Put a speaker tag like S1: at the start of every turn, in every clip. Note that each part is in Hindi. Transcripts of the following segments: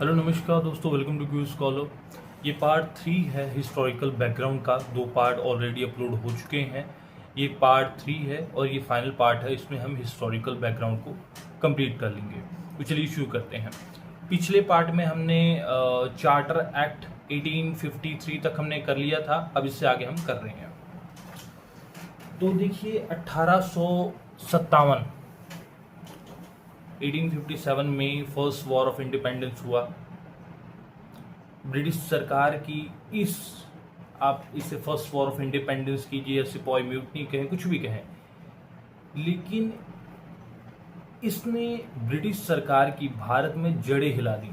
S1: हेलो नमस्कार दोस्तों, वेलकम टू क्यू स्कॉलर। ये पार्ट 3 है हिस्टोरिकल बैकग्राउंड का। 2 पार्ट ऑलरेडी अपलोड हो चुके हैं। ये पार्ट 3 है और ये फाइनल पार्ट है। इसमें हम हिस्टोरिकल बैकग्राउंड को कंप्लीट कर लेंगे। तो चलिए शुरू करते हैं। पिछले पार्ट में हमने चार्टर एक्ट 1853 तक हमने कर लिया था। अब इससे आगे हम कर रहे हैं। तो देखिए 1857 में फर्स्ट वॉर ऑफ इंडिपेंडेंस हुआ। ब्रिटिश सरकार की इस, आप इसे फर्स्ट वॉर ऑफ इंडिपेंडेंस कीजिए या सिपाही म्यूटनी कहें, कुछ भी कहें, लेकिन इसने ब्रिटिश सरकार की भारत में जड़ें हिला दी।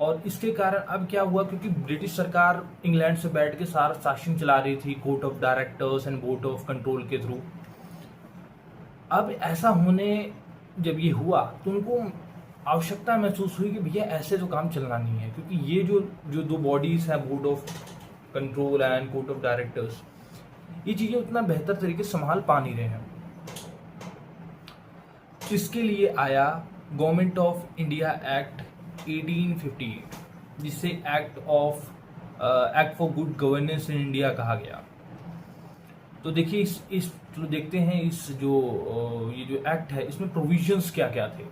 S1: और इसके कारण अब क्या हुआ, क्योंकि ब्रिटिश सरकार इंग्लैंड से बैठ के सारा शासन चला रही थी court of directors and board of control के थ्रू। अब ऐसा होने जब ये हुआ तो उनको आवश्यकता महसूस हुई कि भैया ऐसे तो काम चलना नहीं है, क्योंकि ये जो जो दो बॉडीज हैं, board of control and court of directors, ये चीजें उतना बेहतर तरीके से संभाल पा नहीं रहे हैं। इसके लिए आया गवर्नमेंट ऑफ इंडिया एक्ट 1858, जिसे act for good governance in India कहा गया। तो देखिए इस तो देखते हैं इस ये जो एक्ट है, इसमें प्रोविजंस क्या क्या थे।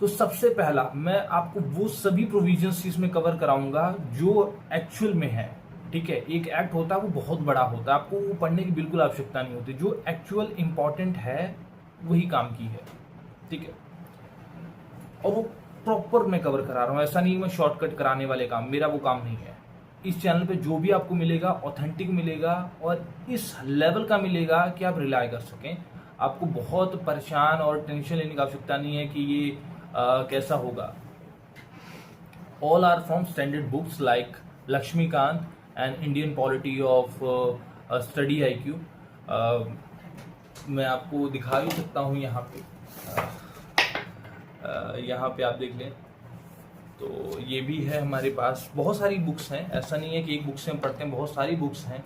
S1: तो सबसे पहला मैं आपको वो सभी प्रोविजंस इसमें कवर कराऊंगा जो एक्चुअल में है। ठीक है, एक एक्ट होता है वो बहुत बड़ा होता है, आपको वो पढ़ने की बिल्कुल आवश्यकता नहीं होती। जो एक्चुअल इंपॉर्टेंट है वही काम की है। ठीक है, और वो प्रॉपर मैं कवर करा रहा हूँ। ऐसा नहीं मैं शॉर्टकट कराने वाले काम, मेरा वो काम नहीं है। इस चैनल पे जो भी आपको मिलेगा ऑथेंटिक मिलेगा और इस लेवल का मिलेगा कि आप रिलाई कर सकें। आपको बहुत परेशान और टेंशन लेने की आवश्यकता नहीं है कि ये कैसा होगा। All are from standard books like Laxmikant and Indian polity of study IQ। मैं आपको दिखा ही सकता हूँ यहाँ पे। यहाँ पे आप देख लें तो ये भी है हमारे पास। बहुत सारी बुक्स हैं, ऐसा नहीं है कि एक बुक से हम पढ़ते हैं, बहुत सारी बुक्स हैं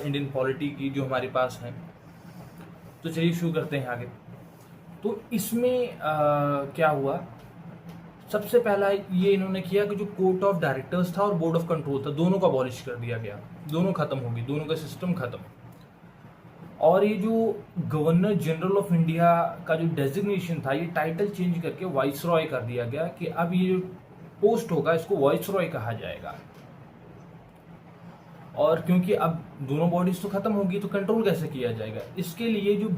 S1: इंडियन पॉलिटी की जो हमारे पास हैं। तो चलिए शुरू करते हैं आगे। तो इसमें क्या हुआ, सबसे पहला ये इन्होंने किया कि जो कोर्ट ऑफ डायरेक्टर्स था और बोर्ड ऑफ कंट्रोल था, दोनों को अबॉलिश कर दिया गया। दोनों खत्म हो गई, दोनों का सिस्टम खत्म। और ये जो गवर्नर जनरल ऑफ इंडिया का जो डेजिग्नेशन था, ये टाइटल चेंज करके वाइसरॉय कर दिया गया कि अब ये जो पोस्ट होगा इसको वाइसरॉय कहा जाएगा। और क्योंकि अब दोनों बॉडीज तो खत्म होगी तो कंट्रोल कैसे किया जाएगा, इसके लिए जो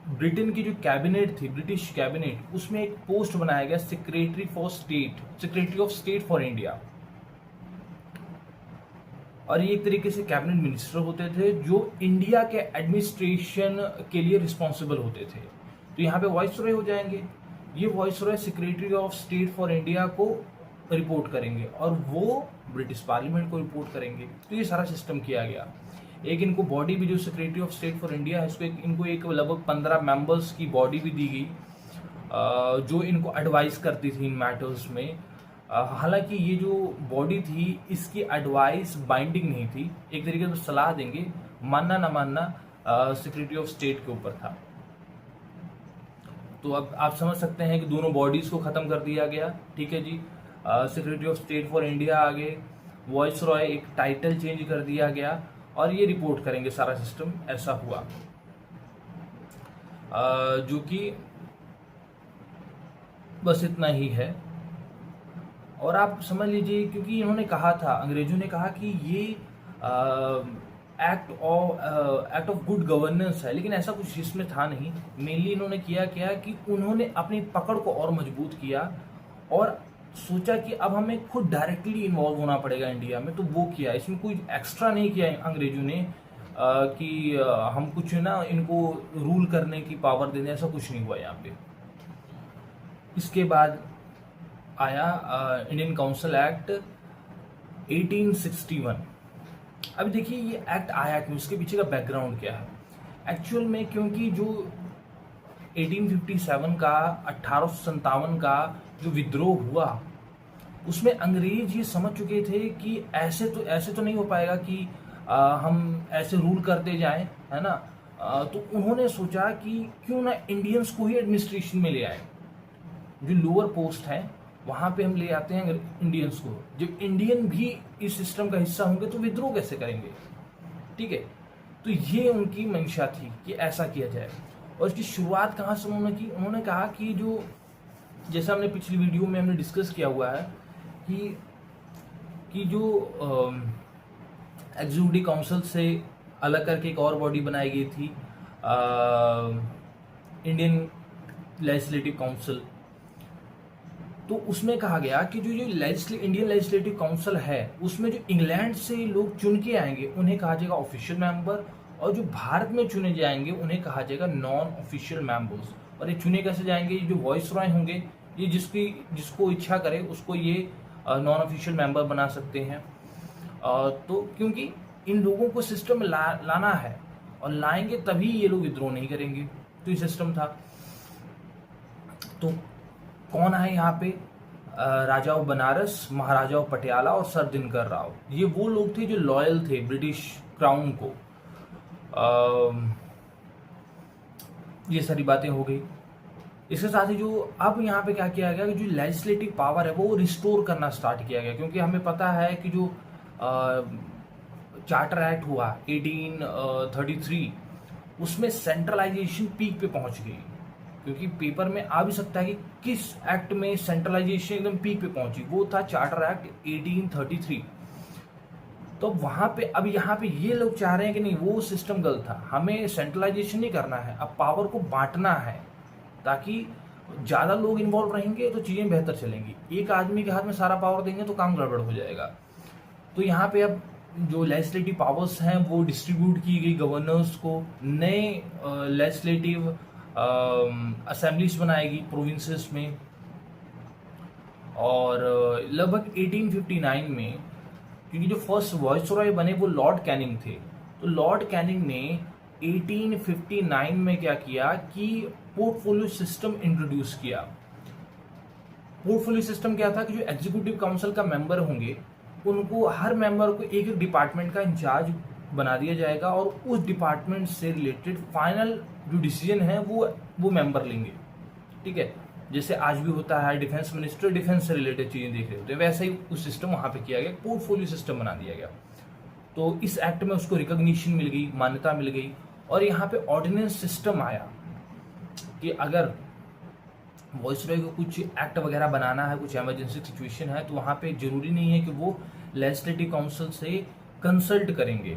S1: ब्रिटेन की जो कैबिनेट थी, ब्रिटिश कैबिनेट, उसमें एक पोस्ट बनाया गया secretary of state for India. और ये एक तरीके से कैबिनेट मिनिस्टर होते थे जो इंडिया के एडमिनिस्ट्रेशन के लिए रिस्पॉन्सिबल होते थे। तो यहाँ पे वाइसरॉय हो जाएंगे। ये viceroy secretary of state for India को रिपोर्ट करेंगे और वो ब्रिटिश पार्लियामेंट को रिपोर्ट करेंगे। तो ये सारा सिस्टम किया गया। एक इनको बॉडी भी, जो secretary of state for India है, इनको एक लगभग 15 मेंबर्स की बॉडी भी दी गई जो इनको एडवाइस करती थी इन मैटर्स में। हालांकि ये जो बॉडी थी इसकी एडवाइस बाइंडिंग नहीं थी, एक तरीके से सलाह देंगे, मानना ना मानना सेक्रेटरी ऑफ स्टेट के ऊपर था। तो अब आप समझ सकते हैं कि दोनों बॉडीज को खत्म कर दिया गया। ठीक है जी, secretary of state for India आगे, वाइसरॉय, एक टाइटल चेंज कर दिया गया और ये रिपोर्ट करेंगे सारा सिस्टम। ऐसा हुआ जो कि बस इतना ही है। और आप समझ लीजिए, क्योंकि इन्होंने कहा था, अंग्रेजों ने कहा कि ये एक्ट ऑफ गुड गवर्नेंस है, लेकिन ऐसा कुछ इसमें था नहीं। मेनली इन्होंने किया कि उन्होंने अपनी पकड़ को और मजबूत किया और सोचा कि अब हमें खुद डायरेक्टली इन्वॉल्व होना पड़ेगा इंडिया में। तो वो किया, इसमें कोई एक्स्ट्रा नहीं किया अंग्रेजों ने कि हम कुछ ना इनको रूल करने की पावर दे दें, ऐसा कुछ नहीं हुआ यहाँ पे। इसके बाद आया इंडियन काउंसिल एक्ट 1861। अब देखिए ये एक्ट आया क्यों, इसके पीछे का बैकग्राउंड क्या है एक्चुअल में। क्योंकि जो 1857 का 1857 का जो विद्रोह हुआ, उसमें अंग्रेज ये समझ चुके थे कि ऐसे तो नहीं हो पाएगा कि हम ऐसे रूल करते जाएं, है ना। तो उन्होंने सोचा कि क्यों ना इंडियंस को ही एडमिनिस्ट्रेशन में ले आए। जो लोअर पोस्ट है वहां पे हम ले आते हैं इंडियंस को। जब इंडियन भी इस सिस्टम का हिस्सा होंगे तो विद्रोह कैसे करेंगे? ठीक है, तो ये उनकी मंशा थी कि ऐसा किया जाए। और इसकी शुरुआत कहाँ से उन्होंने की? उन्होंने कहा कि जो, जैसा हमने पिछली वीडियो में हमने डिस्कस किया हुआ है कि जो एग्जीक्यूटिव काउंसिल से अलग करके एक और बॉडी बनाई गई थी, इंडियन लेजिस्लेटिव काउंसिल। तो उसमें कहा गया कि जो इंडियन लेजिस्लेटिव काउंसिल है उसमें जो इंग्लैंड से लोग चुन के आएंगे उन्हें कहा जाएगा ऑफिशियल मेंबर, और जो भारत में चुने जाएंगे उन्हें कहा जाएगा नॉन ऑफिशियल मेंबर्स। और ये चुने कैसे जाएंगे? ये जो वॉइस रॉय होंगे, ये जिसको इच्छा करे उसको ये नॉन ऑफिशियल मेंबर बना सकते हैं। तो क्योंकि इन लोगों को सिस्टम लाना है और लाएंगे तभी ये लोग विद्रोह नहीं करेंगे, तो ये सिस्टम था। तो कौन है यहाँ पे? राजाओं बनारस, महाराजाओं पटियाला और सर दिनकर राव, ये वो लोग थे जो लॉयल थे ब्रिटिश क्राउन को। ये सारी बातें हो गई। इसके साथ ही जो अब यहाँ पे क्या किया गया कि जो लेजिस्लेटिव पावर है वो रिस्टोर करना स्टार्ट किया गया, क्योंकि हमें पता है कि जो चार्टर एक्ट हुआ 1833 उसमें सेंट्रलाइजेशन पीक पे पहुंच गई। क्योंकि पेपर में आ भी सकता है कि किस एक्ट में सेंट्रलाइजेशन एकदम पीक पे पहुंची, वो था चार्टर एक्ट 1833। तो वहां पे अब यहाँ पे ये लोग चाह रहे हैं कि नहीं, वो सिस्टम गलत था, हमें सेंट्रलाइजेशन नहीं करना है, अब पावर को बांटना है ताकि ज्यादा लोग इन्वॉल्व रहेंगे तो चीजें बेहतर चलेंगी। एक आदमी के हाथ में सारा पावर देंगे तो काम गड़बड़ हो जाएगा। तो यहाँ पे अब जो लेजिस्लेटिव पावर्स हैं वो डिस्ट्रीब्यूट की गई गवर्नर्स को, नए लेजिस्लेटिव असेंबलीज बनाएगी प्रोविंसेस में। और लगभग 1859 में, क्योंकि जो फर्स्ट वाइसरॉय बने वो लॉर्ड कैनिंग थे, तो लॉर्ड कैनिंग ने 1859 में क्या किया कि पोर्टफोलियो सिस्टम इंट्रोड्यूस किया। पोर्टफोलियो सिस्टम क्या था कि जो एग्जीक्यूटिव काउंसिल का मेंबर होंगे उनको, हर मेंबर को एक एक डिपार्टमेंट का इंचार्ज बना दिया जाएगा और उस डिपार्टमेंट से रिलेटेड फाइनल जो डिसीजन है वो मेंबर लेंगे। ठीक है, जैसे आज भी होता है डिफेंस मिनिस्टर डिफेंस से रिलेटेड चीजें देख रहे होते हैं, वैसा ही उस सिस्टम वहां पे किया गया, पोर्टफोलियो सिस्टम बना दिया गया। तो इस एक्ट में उसको रिकॉग्निशन मिल गई, मान्यता मिल गई। और यहाँ पे ऑर्डिनेंस सिस्टम आया कि अगर वॉइसरॉय को कुछ एक्ट वगैरह बनाना है, कुछ इमरजेंसी सिचुएशन है, तो वहाँ पे जरूरी नहीं है कि वो लेजिस्लेटिव काउंसिल से कंसल्ट करेंगे,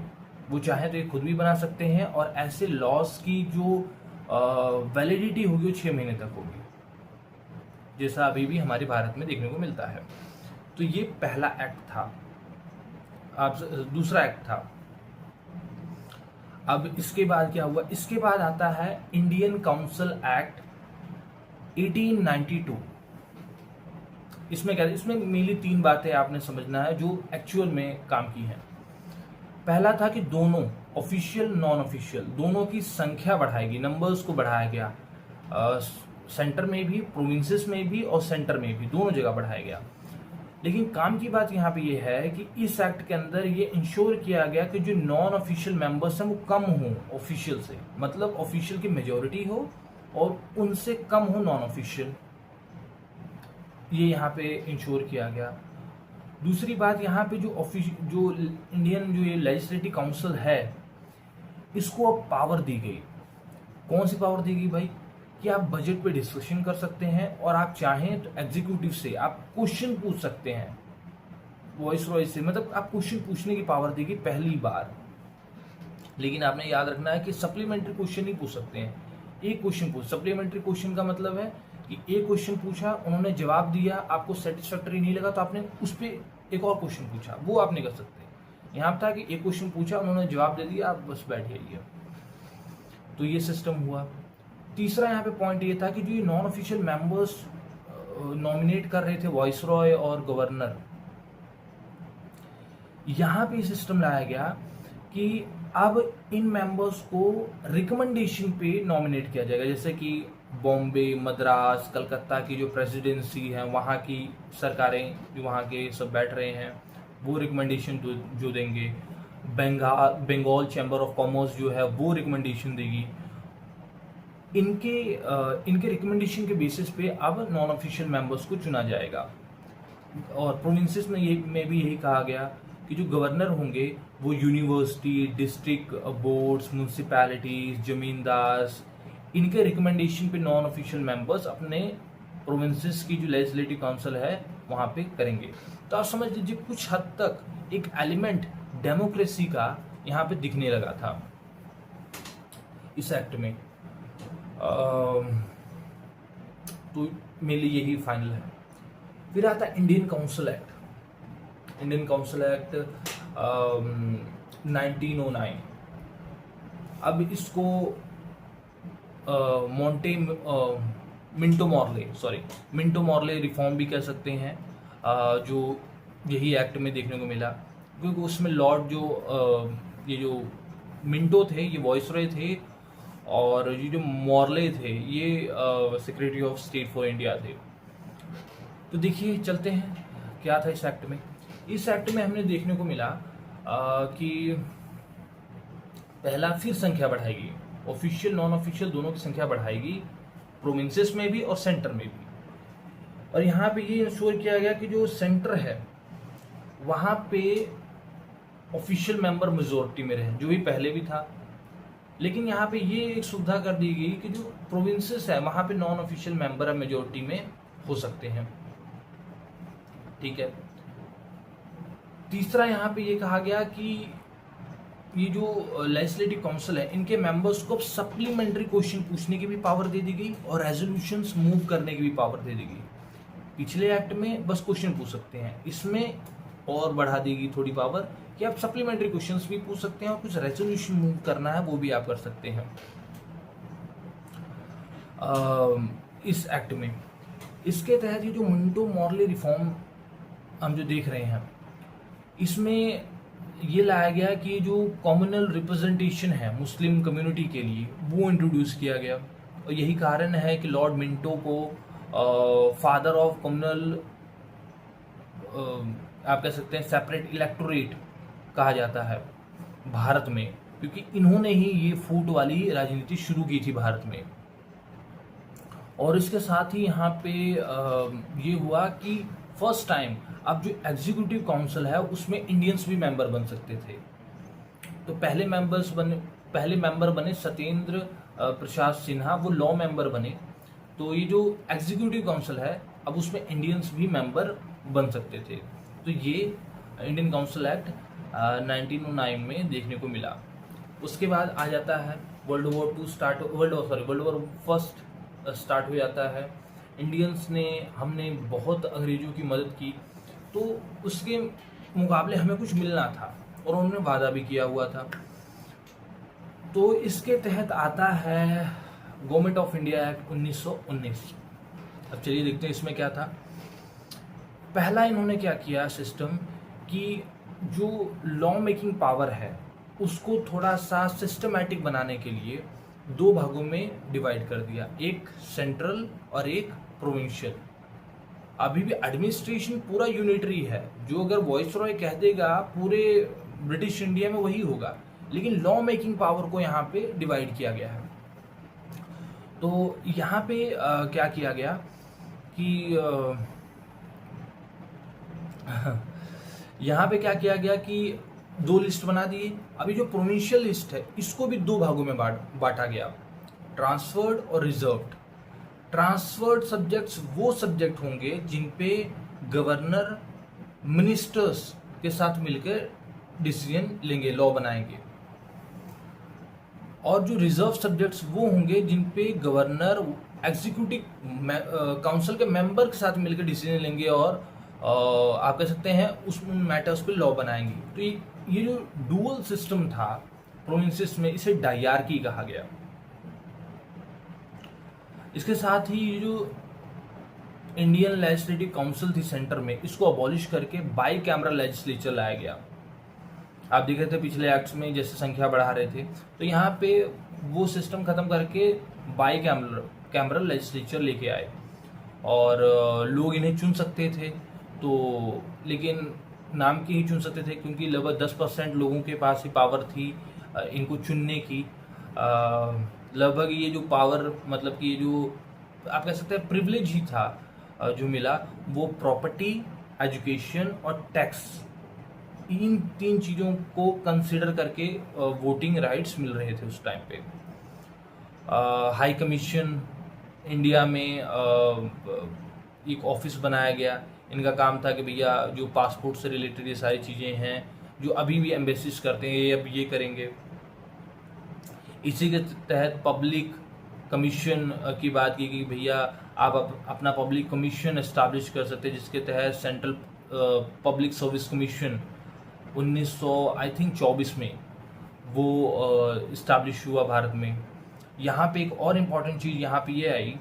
S1: वो चाहे तो ये खुद भी बना सकते हैं। और ऐसे लॉज की जो वैलिडिटी होगी वो 6 महीने तक होगी, जैसा अभी भी हमारे भारत में देखने को मिलता है। तो ये पहला एक्ट था। अब दूसरा एक्ट था। अब इसके बाद क्या हुआ? इसके बाद आता है इंडियन काउंसिल एक्ट 1892। इसमें क्या, इसमें मेनली 3 बातें आपने समझना है जो एक्चुअल में काम की हैं। पहला था कि दोनों ऑफिशियल नॉन ऑफिशियल दोनों की संख्या बढ़ाएगी, नंबर्स को बढ़ाया गया, सेंटर में भी, प्रोविंसेस में भी और सेंटर में भी, दोनों जगह बढ़ाया गया। लेकिन काम की बात यहाँ पे ये है कि इस एक्ट के अंदर ये इंश्योर किया गया कि जो नॉन ऑफिशियल मेंबर्स हैं वो कम हो ऑफिशियल से, मतलब ऑफिशियल की मेजोरिटी हो और उनसे कम हो नॉन ऑफिशियल, ये यहाँ पे इंश्योर किया गया। दूसरी बात, यहाँ पे जो इंडियन जो ये लेजिस्लेटिव काउंसिल है इसको अब पावर दी गई। कौन सी पावर दी गई भाई? कि आप बजट पे डिस्कशन कर सकते हैं और आप चाहें तो एग्जीक्यूटिव से आप क्वेश्चन पूछ सकते हैं, वॉइसरॉय से, मतलब आप क्वेश्चन पूछने की पावर दी गई पहली बार। लेकिन आपने याद रखना है कि सप्लीमेंट्री क्वेश्चन नहीं पूछ सकते हैं, एक क्वेश्चन पूछ। सप्लीमेंट्री क्वेश्चन का मतलब है कि एक क्वेश्चन पूछा, उन्होंने जवाब दिया, आपको सेटिस्फैक्टरी नहीं लगा तो आपने उस पर एक और क्वेश्चन पूछा, वो आप नहीं कर सकते। यहाँ था कि एक क्वेश्चन पूछा, उन्होंने जवाब दे दिया, आप बस बैठ जाइए। तो ये सिस्टम हुआ। तीसरा यहाँ पे पॉइंट ये था कि जो ये नॉन ऑफिशियल मेंबर्स नॉमिनेट कर रहे थे वॉइसरॉय और गवर्नर, यहाँ पे सिस्टम लाया गया कि अब इन मेंबर्स को रिकमेंडेशन पे नॉमिनेट किया जाएगा। जैसे कि बॉम्बे, मद्रास, कलकत्ता की जो प्रेसिडेंसी है, वहाँ की सरकारें जो वहाँ के सब बैठ रहे हैं वो रिकमेंडेशन जो देंगे। बंगाल चैम्बर ऑफ कॉमर्स जो है वो रिकमेंडेशन देगी। इनके रिकमेंडेशन के बेसिस पे अब नॉन ऑफिशियल मेंबर्स को चुना जाएगा। और प्रोविंसेस में भी यही कहा गया कि जो गवर्नर होंगे वो यूनिवर्सिटी, डिस्ट्रिक्ट बोर्ड्स, म्यूनसिपैलिटीज, जमींदार, इनके रिकमेंडेशन पे नॉन ऑफिशियल मेंबर्स अपने प्रोविंसेस की जो लेजिस्लेटिव काउंसिल है वहाँ पे करेंगे। तो आप समझ लीजिए कुछ हद तक एक एलिमेंट डेमोक्रेसी का यहाँ पे दिखने लगा था इस एक्ट में। तो मेरे लिए यही फाइनल है। फिर आता है Indian council act. Indian council act 1909। अब इसको मिंटो मॉर्ले रिफॉर्म भी कह सकते हैं, जो यही एक्ट में देखने को मिला, क्योंकि उसमें लॉर्ड ये जो मिंटो थे ये वॉइसरॉय थे, और ये जो मॉर्ले थे ये secretary of state for India थे। तो देखिए चलते हैं क्या था इस एक्ट में। इस एक्ट में हमने देखने को मिला कि पहला फिर संख्या बढ़ाएगी, ऑफिशियल नॉन ऑफिशियल दोनों की संख्या बढ़ाएगी, प्रोविंसेस में भी और सेंटर में भी। और यहाँ पे ये इंश्योर किया गया कि जो सेंटर है वहाँ पे ऑफिशियल मेंबर मेजोरिटी में रहे, जो भी पहले भी था। लेकिन यहाँ पे ये एक सुविधा कर दी गई कि जो प्रोविंसेस है वहाँ पे नॉन ऑफिशियल मेंबर मेजोरिटी में हो सकते हैं। ठीक है। तीसरा यहाँ पे ये कहा गया कि ये जो लेजिस्लेटिव काउंसिल है इनके मेंबर्स को सप्लीमेंट्री क्वेश्चन पूछने की भी पावर दे दी गई और रेजोल्यूशंस मूव करने की भी पावर दे दी गई। पिछले एक्ट में बस क्वेश्चन पूछ सकते हैं, इसमें और बढ़ा दी गई थोड़ी पावर कि आप सप्लीमेंट्री क्वेश्चंस भी पूछ सकते हैं और कुछ रेजोल्यूशन मूव करना है वो भी आप कर सकते हैं इस एक्ट में। इसके तहत ये जो मिंटो मॉर्ले रिफॉर्म हम जो देख रहे हैं इसमें ये लाया गया कि जो कम्युनल रिप्रेजेंटेशन है मुस्लिम कम्युनिटी के लिए वो इंट्रोड्यूस किया गया। और यही कारण है कि लॉर्ड मिंटो को फादर ऑफ कम्युनल आप कह सकते हैं सेपरेट इलेक्टोरेट कहा जाता है भारत में, क्योंकि इन्होंने ही ये फूट वाली राजनीति शुरू की थी भारत में। और इसके साथ ही यहाँ पे ये हुआ कि फर्स्ट टाइम अब जो एग्जीक्यूटिव काउंसिल है उसमें इंडियंस भी मेंबर बन सकते थे। तो पहले मेंबर बने सत्येंद्र प्रसाद सिन्हा, वो लॉ मेंबर बने। तो ये जो एग्जीक्यूटिव काउंसिल है अब उसमें इंडियंस भी मेंबर बन सकते थे। तो ये इंडियन काउंसिल एक्ट 1909 में देखने को मिला। उसके बाद आ जाता है वर्ल्ड वॉर फर्स्ट स्टार्ट हो जाता है। इंडियंस ने हमने बहुत अंग्रेजों की मदद की, तो उसके मुकाबले हमें कुछ मिलना था और उन्होंने वादा भी किया हुआ था। तो इसके तहत आता है गवर्नमेंट ऑफ इंडिया एक्ट 1919। अब चलिए देखते हैं इसमें क्या था। पहला इन्होंने क्या किया सिस्टम कि जो लॉ मेकिंग पावर है उसको थोड़ा सा सिस्टमैटिक बनाने के लिए दो भागों में डिवाइड कर दिया, एक सेंट्रल और एक प्रोविंशियल। अभी भी एडमिनिस्ट्रेशन पूरा यूनिटरी है, जो अगर वॉइसरॉय कह देगा पूरे ब्रिटिश इंडिया में वही होगा, लेकिन लॉ मेकिंग पावर को यहाँ पे डिवाइड किया गया है। तो यहाँ पे क्या किया गया कि यहाँ पे क्या किया गया कि दो लिस्ट बना दिए। अभी जो प्रोविंशियल लिस्ट है इसको भी दो भागों में बांटा गया, ट्रांसफर्ड और रिजर्व्ड। ट्रांसफर्ड सब्जेक्ट्स वो सब्जेक्ट होंगे जिन पे गवर्नर मिनिस्टर्स के साथ मिलकर डिसीजन लेंगे, लॉ बनाएंगे। और जो रिजर्व सब्जेक्ट्स वो होंगे जिन पे गवर्नर एग्जीक्यूटिव काउंसिल के मेंबर के साथ मिलकर डिसीजन लेंगे और आप कह सकते हैं उस मैटर्स पे लॉ बनाएंगे। तो ये जो डुअल सिस्टम था प्रोविंसेस में, इसे डायरार्की कहा गया। इसके साथ ही ये जो इंडियन लेजिस्लेटिव काउंसिल थी सेंटर में, इसको अबॉलिश करके बाई कैमरा लेजिस्लेचर लाया गया। आप देख रहे थे पिछले एक्ट्स में जैसे संख्या बढ़ा रहे थे, तो यहाँ पे वो सिस्टम खत्म करके बाई कैमरा लेजिस्लेचर लेके आए और लोग इन्हें चुन सकते थे। तो लेकिन नाम की ही चुन सकते थे, क्योंकि लगभग 10% लोगों के पास ही पावर थी इनको चुनने की। लगभग ये जो पावर, मतलब कि ये जो आप कह सकते हैं प्रिविलेज ही था जो मिला, वो प्रॉपर्टी, एजुकेशन और टैक्स, इन 3 चीज़ों को कंसिडर करके वोटिंग राइट्स मिल रहे थे उस टाइम पे। हाई कमीशन इंडिया में एक ऑफिस बनाया गया। इनका काम था कि भैया जो पासपोर्ट से रिलेटेड ये सारी चीज़ें हैं जो अभी भी एम्बेसीज करते हैं, ये अब ये करेंगे। इसी के तहत पब्लिक कमीशन की बात की कि भैया आप अपना पब्लिक कमीशन एस्टैब्लिश कर सकते हैं, जिसके तहत central public service commission 1900 I think 24 में वो इस्टेब्लिश हुआ भारत में। यहाँ पे एक और इम्पॉर्टेंट चीज़ यहाँ पे ये आई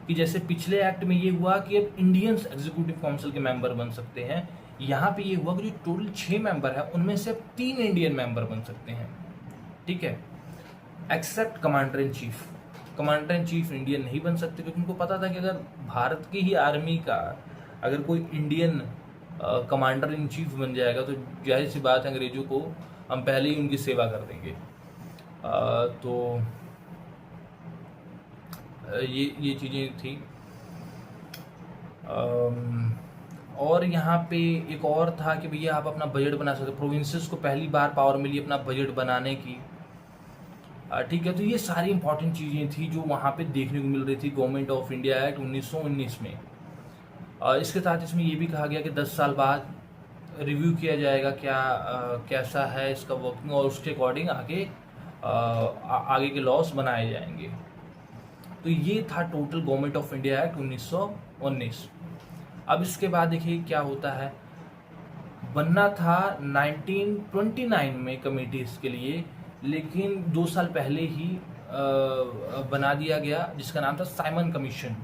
S1: कि जैसे पिछले एक्ट में ये हुआ कि अब इंडियंस एग्जीक्यूटिव काउंसिल के मेंबर बन सकते हैं, यहाँ पे ये हुआ कि जो टोटल 6 मेंबर है उनमें से अब 3 इंडियन मेंबर बन सकते हैं, ठीक है, except commander in chief. Commander in chief Indian नहीं बन सकते, क्योंकि उनको पता था कि अगर भारत की ही आर्मी का अगर कोई इंडियन कमांडर इन चीफ बन जाएगा तो जाहिर सी बात है अंग्रेजों को हम पहले ही उनकी सेवा कर देंगे। तो ये चीज़ें थी। और यहाँ पे एक और था कि भैया आप अपना बजट बना सकते, प्रोविंसेस को पहली बार पावर मिली अपना बजट बनाने की, ठीक है। तो ये सारी इंपॉर्टेंट चीज़ें थी जो वहाँ पे देखने को मिल रही थी गवर्नमेंट ऑफ इंडिया एक्ट 1919 में। इसके साथ इसमें ये भी कहा गया कि 10 साल बाद रिव्यू किया जाएगा कैसा है इसका वर्किंग, और उसके अकॉर्डिंग आगे के लॉस बनाए जाएंगे। तो ये था total government of India act 1919। अब इसके बाद देखिए क्या होता है। बनना था 1929 में कमेटी इसके लिए, लेकिन 2 साल पहले ही बना दिया गया, जिसका नाम था साइमन कमीशन।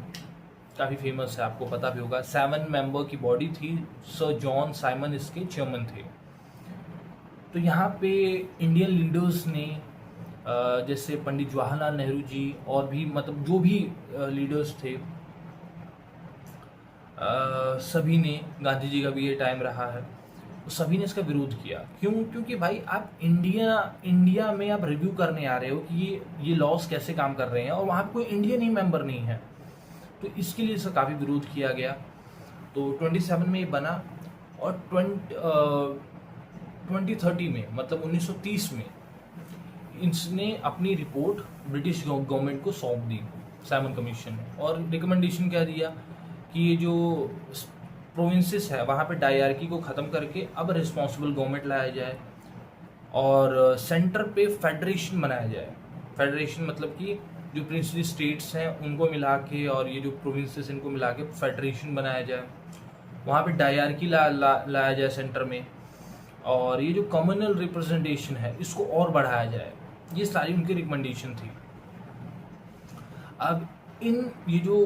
S1: काफ़ी फेमस है, आपको पता भी होगा। 7 मेंबर की बॉडी थी, सर जॉन साइमन इसके चेयरमैन थे। तो यहाँ पे इंडियन लीडर्स ने जैसे पंडित जवाहरलाल नेहरू जी और भी मतलब जो भी लीडर्स थे, सभी ने, गांधी जी का भी ये टाइम रहा है, तो सभी ने इसका विरोध किया। क्यों? क्योंकि भाई आप इंडिया में आप रिव्यू करने आ रहे हो कि ये लॉस कैसे काम कर रहे हैं, और वहाँ पे कोई इंडियन ही मेंबर नहीं है, तो इसके लिए इसका काफ़ी विरोध किया गया। तो 27 में ये बना, और 2030 में मतलब 1930 में इसने अपनी रिपोर्ट ब्रिटिश गवर्नमेंट को सौंप दी साइमन कमीशन ने, और रिकमेंडेशन क्या दिया कि ये जो प्रोविंसेस है वहाँ पे डायरार्की को ख़त्म करके अब रिस्पॉन्सिबल गवर्नमेंट लाया जाए, और सेंटर पे फेडरेशन बनाया जाए। फेडरेशन मतलब कि जो प्रिंसली स्टेट्स हैं उनको मिला के, और ये जो प्रोविंसेस इनको मिला के फेडरेशन बनाया जाए। वहाँ पे डायरार्की लाया जाए सेंटर में, और ये जो कम्युनल रिप्रेजेंटेशन है इसको और बढ़ाया जाए। ये सारी उनकी रिकमेंडेशन थी। अब ये जो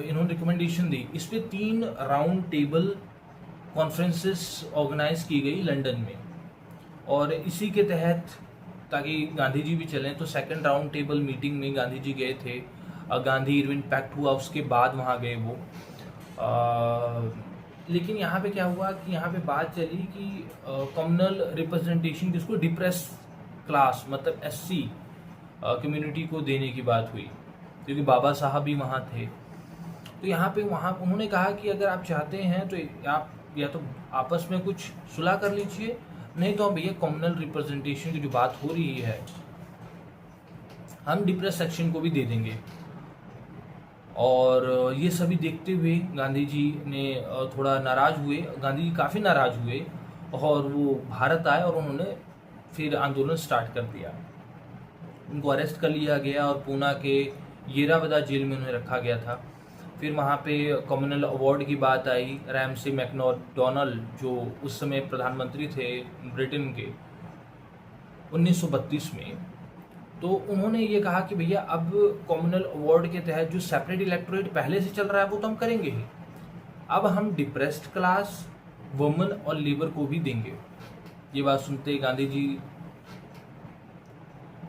S1: इन्होंने रिकमेंडेशन दी, इस पे 3 राउंड टेबल कॉन्फ्रेंसेस ऑर्गेनाइज की गई लंदन में, और इसी के तहत ताकि गांधी जी भी चलें, तो 2nd राउंड टेबल मीटिंग में गांधी जी गए थे। गांधी इरविन पैक्ट हुआ, उसके बाद वहाँ गए वो। लेकिन यहाँ पे क्या हुआ कि यहाँ पे बात चली कि कम्युनल रिप्रेजेंटेशन जिसको डिप्रेस क्लास मतलब SC कम्युनिटी को देने की बात हुई, क्योंकि बाबा साहब भी वहाँ थे। तो यहाँ पे उन्होंने कहा कि अगर आप चाहते हैं तो आप या तो आपस में कुछ सुलह कर लीजिए, नहीं तो भैया कम्युनल रिप्रेजेंटेशन की जो बात हो रही है हम डिप्रेस सेक्शन को भी दे देंगे। और ये सभी देखते हुए गांधी जी ने थोड़ा नाराज़ हुए, गांधी जी काफ़ी नाराज़ हुए, और वो भारत आए और उन्होंने फिर आंदोलन स्टार्ट कर दिया। उनको अरेस्ट कर लिया गया और पूना के येरावदा जेल में उन्हें रखा गया था। फिर वहाँ पे कम्युनल अवार्ड की बात आई। रैमसे मैकडोनाल्ड जो उस समय प्रधानमंत्री थे ब्रिटेन के 1932 में, तो उन्होंने ये कहा कि भैया अब कम्युनल अवार्ड के तहत जो सेपरेट इलेक्टोरेट पहले से चल रहा है वो तो हम करेंगे ही, अब हम डिप्रेस्ड क्लास, वुमेन और लेबर को भी देंगे। ये बात सुनते गांधी जी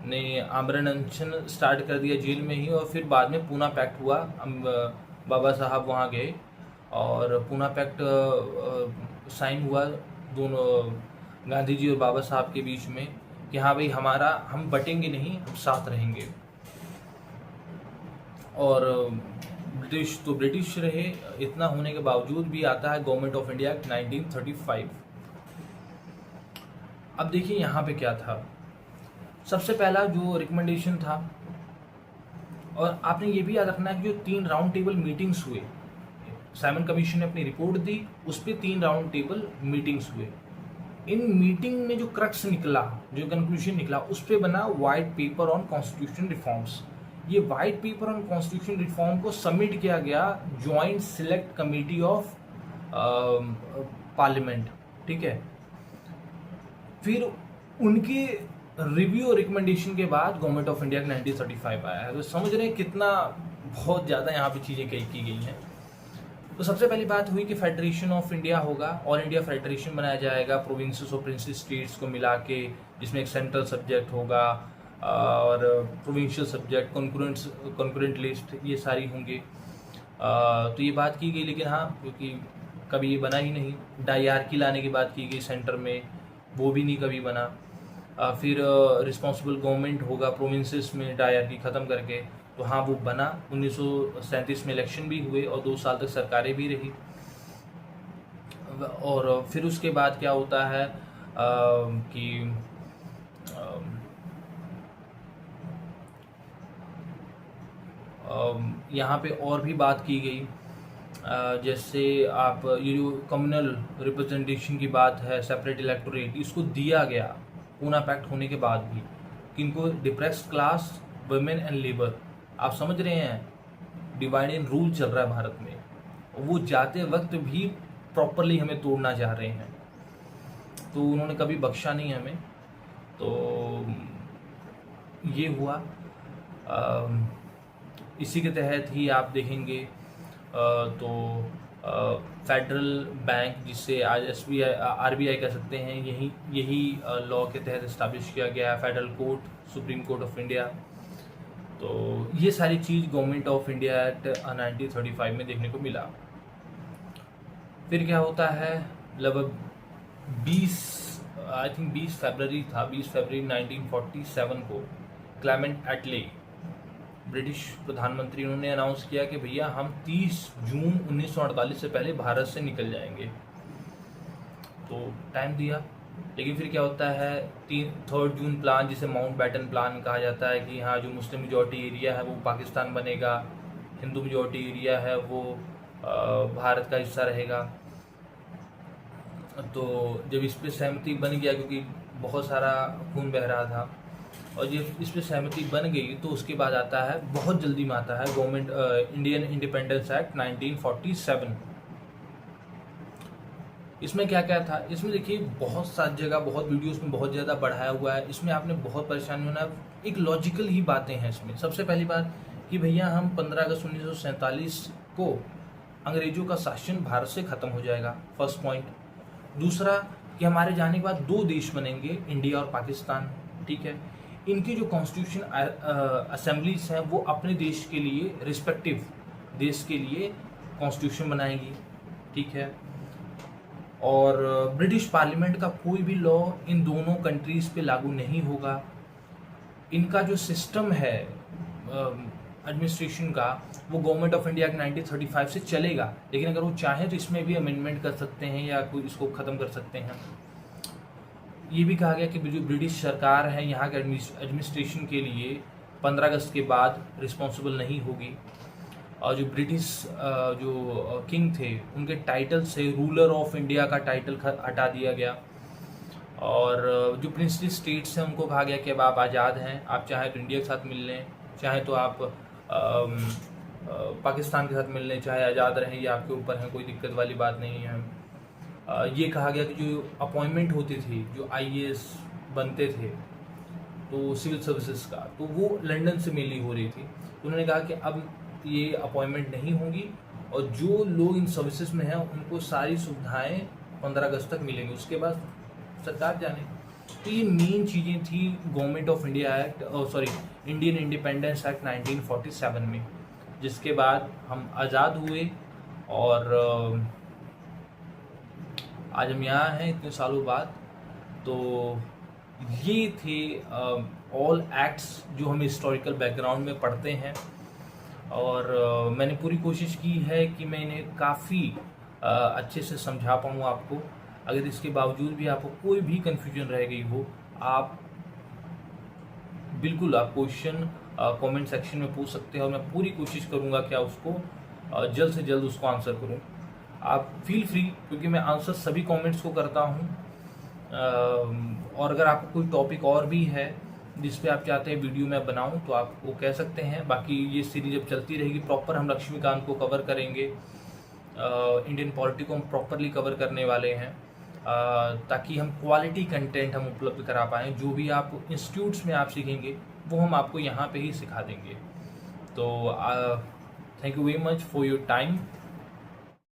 S1: ने आमरण अनशन स्टार्ट कर दिया जेल में ही, और फिर बाद में पूना पैक्ट हुआ। बाबा साहब वहाँ गए और पूना पैक्ट साइन हुआ दोनों गांधी जी और बाबा साहब के बीच में कि हाँ भाई हम बटेंगे नहीं, हम साथ रहेंगे। और ब्रिटिश रहे। इतना होने के बावजूद भी आता है गवर्नमेंट ऑफ इंडिया एक्ट 1935। अब देखिए यहाँ पे क्या था। सबसे पहला जो रिकमेंडेशन था, और आपने ये भी याद रखना है कि जो 3 राउंड टेबल मीटिंग्स हुए, साइमन कमीशन ने अपनी रिपोर्ट दी, उस पर 3 राउंड टेबल मीटिंग्स हुए। इन मीटिंग में जो क्रक्स निकला, जो कंक्लूजन निकला, उस पर बना white paper on constitution reforms. ये white paper on constitution reform को सबमिट किया गया joint select committee of parliament, ठीक है। फिर उनके रिव्यू और रिकमेंडेशन के बाद गवर्नमेंट ऑफ इंडिया 1935 आया है। तो समझ रहे हैं कितना बहुत ज़्यादा यहाँ पे चीज़ें की गई हैं। तो सबसे पहली बात हुई कि फेडरेशन ऑफ इंडिया होगा, ऑल इंडिया फेडरेशन बनाया जाएगा प्रोविंसेस और प्रिंसेस स्टेट्स को मिला के, जिसमें एक सेंट्रल सब्जेक्ट होगा और प्रोविंशियल सब्जेक्ट, कॉन्करेंट लिस्ट, ये सारी होंगे। तो ये बात की गई, लेकिन हाँ, क्योंकि कभी ये बना ही नहीं। डायरकी लाने की बात की गई सेंटर में, वो भी नहीं कभी बना। फिर रिस्पॉन्सिबल गवर्नमेंट होगा प्रोविंसेस में डायरकी ख़त्म करके, तो हाँ वो बना। 1937 में इलेक्शन भी हुए और 2 साल तक सरकारें भी रही। और फिर उसके बाद क्या होता है कि यहाँ पे और भी बात की गई, जैसे आप ये जो कम्युनल रिप्रेजेंटेशन की बात है, सेपरेट इलेक्टोरेट, इसको दिया गया पूना पैक्ट होने के बाद भी, किनको, depressed class, women and labour. आप समझ रहे हैं डिवाइड एंड रूल चल रहा है भारत में, वो जाते वक्त भी प्रॉपरली हमें तोड़ना चाह रहे हैं, तो उन्होंने कभी बख्शा नहीं हमें। तो ये हुआ। इसी के तहत ही आप देखेंगे तो फेडरल बैंक, जिससे आज SBI RBI कह सकते हैं, यही लॉ के तहत इस्टेब्लिश किया गया है। Federal court, supreme court of India. तो ये सारी चीज़ गवर्नमेंट ऑफ इंडिया एक्ट 1935 में देखने को मिला। फिर क्या होता है, लगभग 20 फरवरी था, 20 फरवरी 1947 को क्लेमेंट एटले, ब्रिटिश प्रधानमंत्री, उन्होंने अनाउंस किया कि भैया हम 30 जून 1948 से पहले भारत से निकल जाएंगे। तो टाइम दिया, लेकिन फिर क्या होता है, 3 जून प्लान, जिसे माउंट बैटन प्लान कहा जाता है, कि हाँ जो मुस्लिम मेजॉरिटी एरिया है वो पाकिस्तान बनेगा, हिंदू मेजॉरिटी एरिया है वो भारत का हिस्सा रहेगा। तो जब इस पर सहमति बन गया, क्योंकि बहुत सारा खून बह रहा था, और जब इस पर सहमति बन गई, तो उसके बाद आता है, बहुत जल्दी में आता है, गवर्नमेंट इंडियन इंडिपेंडेंस एक्ट 1947। इसमें क्या क्या था, इसमें देखिए बहुत सारी जगह, बहुत वीडियोस में बहुत ज़्यादा बढ़ाया हुआ है, इसमें आपने बहुत परेशानी होना। एक लॉजिकल ही बातें हैं इसमें। सबसे पहली बात कि भैया हम 15 अगस्त 1947 को अंग्रेजों का शासन भारत से ख़त्म हो जाएगा, फर्स्ट पॉइंट। दूसरा कि हमारे जाने के बाद 2 देश बनेंगे, इंडिया और पाकिस्तान, ठीक है। इनकी जो कॉन्स्टिट्यूशन असेंबलीज हैं वो अपने देश के लिए, रिस्पेक्टिव देश के लिए कॉन्स्टिट्यूशन बनाएंगी, ठीक है। और ब्रिटिश पार्लियामेंट का कोई भी लॉ इन दोनों कंट्रीज़ पे लागू नहीं होगा। इनका जो सिस्टम है एडमिनिस्ट्रेशन का, वो गवर्नमेंट ऑफ इंडिया 1935 से चलेगा, लेकिन अगर वो चाहें तो इसमें भी अमेंडमेंट कर सकते हैं या कोई इसको ख़त्म कर सकते हैं। ये भी कहा गया कि जो ब्रिटिश सरकार है यहाँ के एडमिनिस्ट्रेशन के लिए 15 अगस्त के बाद रिस्पॉन्सिबल नहीं होगी। और जो ब्रिटिश जो किंग थे, उनके टाइटल से रूलर ऑफ इंडिया का टाइटल हटा दिया गया। और जो प्रिंसली स्टेट्स हैं उनको कहा गया कि अब आप आज़ाद हैं, आप चाहें तो इंडिया के साथ मिल लें, चाहे तो आप पाकिस्तान के साथ मिल लें, चाहे आज़ाद रहें, ये आपके ऊपर है, कोई दिक्कत वाली बात नहीं है। ये कहा गया कि जो अपॉइंटमेंट होती थी, जो IAS बनते थे तो सिविल सर्विसेज का, तो वो लंदन से मेनली हो रही थी। तो उन्होंने कहा कि अब ये अपॉइंटमेंट नहीं होगी, और जो लोग इन सर्विसेज में हैं उनको सारी सुविधाएं 15 अगस्त तक मिलेंगी, उसके बाद सरकार जाने। तो ये मेन चीज़ें थी government of India act, Indian independence act 1947 में, जिसके बाद हम आज़ाद हुए। और आज हम यहाँ हैं इतने सालों बाद। तो ये थे ऑल एक्ट्स जो हम हिस्टोरिकल बैकग्राउंड में पढ़ते हैं। और मैंने पूरी कोशिश की है कि मैं इन्हें काफ़ी अच्छे से समझा पाऊँ आपको। अगर इसके बावजूद भी आपको कोई भी कन्फ्यूजन रह गई हो, आप बिल्कुल आप क्वेश्चन कमेंट सेक्शन में पूछ सकते हैं और मैं पूरी कोशिश करूँगा कि आप उसको जल्द से जल्द उसको आंसर करूँ। आप फील फ्री, क्योंकि मैं आंसर सभी कमेंट्स को करता हूँ। और अगर आपको कोई टॉपिक और भी है जिस पे आप चाहते हैं वीडियो मैं बनाऊं तो आप वो कह सकते हैं। बाकी ये सीरीज जब चलती रहेगी, प्रॉपर हम लक्ष्मीकांत को कवर करेंगे, इंडियन पॉलिटी को हम प्रॉपरली कवर करने वाले हैं, ताकि हम क्वालिटी कंटेंट हम उपलब्ध करा पाएँ। जो भी आप इंस्टीट्यूट्स में आप सीखेंगे वो हम आपको यहाँ पे ही सिखा देंगे। तो thank you very much for your time.